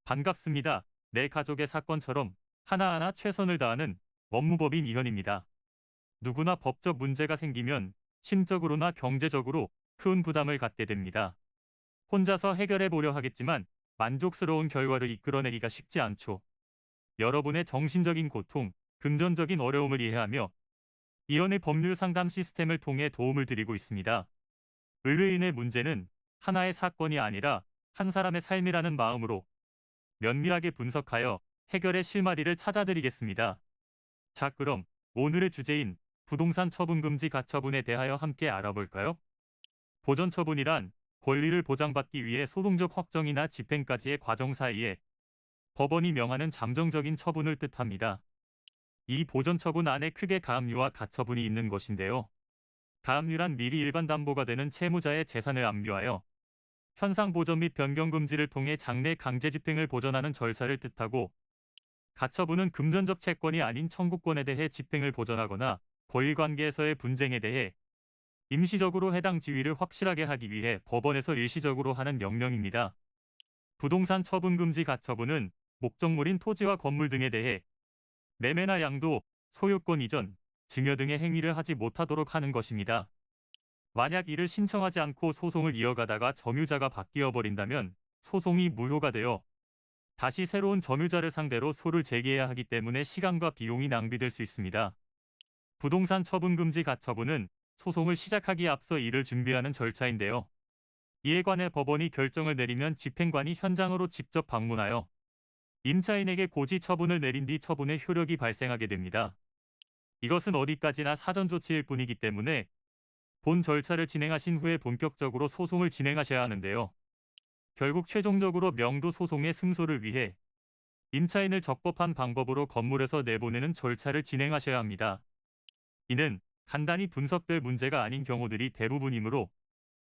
반갑습니다. 내 가족의 사건처럼 하나하나 최선을 다하는 법무법인 이현입니다. 누구나 법적 문제가 생기면 심적으로나 경제적으로 큰 부담을 갖게 됩니다. 혼자서 해결해 보려 하겠지만 만족스러운 결과를 이끌어내기가 쉽지 않죠. 여러분의 정신적인 고통, 금전적인 어려움을 이해하며 이현의 법률 상담 시스템을 통해 도움을 드리고 있습니다. 의뢰인의 문제는 하나의 사건이 아니라 한 사람의 삶이라는 마음으로 면밀하게 분석하여 해결의 실마리를 찾아드리겠습니다. 자, 그럼 오늘의 주제인 부동산 처분금지 가처분에 대하여 함께 알아볼까요? 보전처분이란 권리를 보장받기 위해 소송적 확정이나 집행까지의 과정 사이에 법원이 명하는 잠정적인 처분을 뜻합니다. 이 보전처분 안에 크게 가압류와 가처분이 있는 것인데요. 가압류란 미리 일반 담보가 되는 채무자의 재산을 압류하여 현상 보전 및 변경 금지를 통해 장래 강제 집행을 보전하는 절차를 뜻하고, 가처분은 금전적 채권이 아닌 청구권에 대해 집행을 보전하거나 권리관계에서의 분쟁에 대해 임시적으로 해당 지위를 확실하게 하기 위해 법원에서 일시적으로 하는 명령입니다. 부동산 처분금지 가처분은 목적물인 토지와 건물 등에 대해 매매나 양도, 소유권 이전, 증여 등의 행위를 하지 못하도록 하는 것입니다. 만약 이를 신청하지 않고 소송을 이어가다가 점유자가 바뀌어 버린다면 소송이 무효가 되어 다시 새로운 점유자를 상대로 소를 제기해야 하기 때문에 시간과 비용이 낭비될 수 있습니다. 부동산 처분금지 가처분은 소송을 시작하기에 앞서 이를 준비하는 절차인데요. 이에 관해 법원이 결정을 내리면 집행관이 현장으로 직접 방문하여 임차인에게 고지 처분을 내린 뒤 처분의 효력이 발생하게 됩니다. 이것은 어디까지나 사전 조치일 뿐이기 때문에 본 절차를 진행하신 후에 본격적으로 소송을 진행하셔야 하는데요. 결국 최종적으로 명도 소송의 승소를 위해 임차인을 적법한 방법으로 건물에서 내보내는 절차를 진행하셔야 합니다. 이는 간단히 분석될 문제가 아닌 경우들이 대부분이므로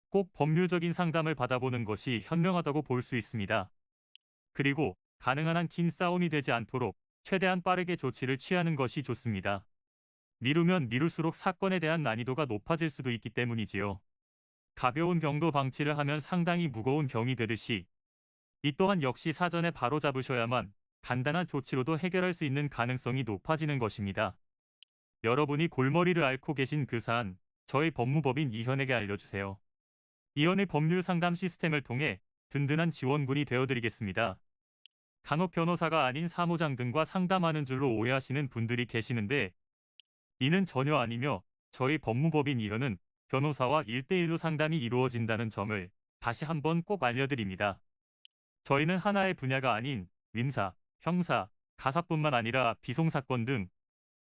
꼭 법률적인 상담을 받아보는 것이 현명하다고 볼 수 있습니다. 그리고 가능한 한 긴 싸움이 되지 않도록 최대한 빠르게 조치를 취하는 것이 좋습니다. 미루면 미룰수록 사건에 대한 난이도가 높아질 수도 있기 때문이지요. 가벼운 병도 방치를 하면 상당히 무거운 병이 되듯이 이 또한 역시 사전에 바로 잡으셔야만 간단한 조치로도 해결할 수 있는 가능성이 높아지는 것입니다. 여러분이 골머리를 앓고 계신 그 사안, 저희 법무법인 이현에게 알려주세요. 이현의 법률 상담 시스템을 통해 든든한 지원군이 되어드리겠습니다. 간혹 변호사가 아닌 사무장 등과 상담하는 줄로 오해하시는 분들이 계시는데, 이는 전혀 아니며 저희 법무법인 이현은 변호사와 1대1로 상담이 이루어진다는 점을 다시 한번 꼭 알려드립니다. 저희는 하나의 분야가 아닌 민사, 형사, 가사뿐만 아니라 비송사건 등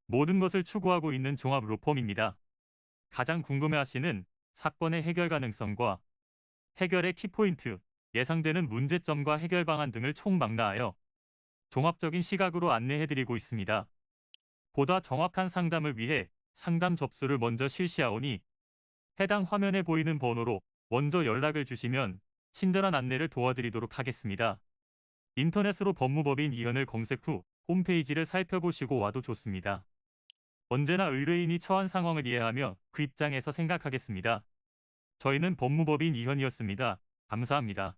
모든 것을 추구하고 있는 종합 로펌입니다. 가장 궁금해하시는 사건의 해결 가능성과 해결의 키포인트, 예상되는 문제점과 해결 방안 등을 총망라하여 종합적인 시각으로 안내해드리고 있습니다. 보다 정확한 상담을 위해 상담 접수를 먼저 실시하오니 해당 화면에 보이는 번호로 먼저 연락을 주시면 친절한 안내를 도와드리도록 하겠습니다. 인터넷으로 법무법인 이현을 검색 후 홈페이지를 살펴보시고 와도 좋습니다. 언제나 의뢰인이 처한 상황을 이해하며 그 입장에서 생각하겠습니다. 저희는 법무법인 이현이었습니다. 감사합니다.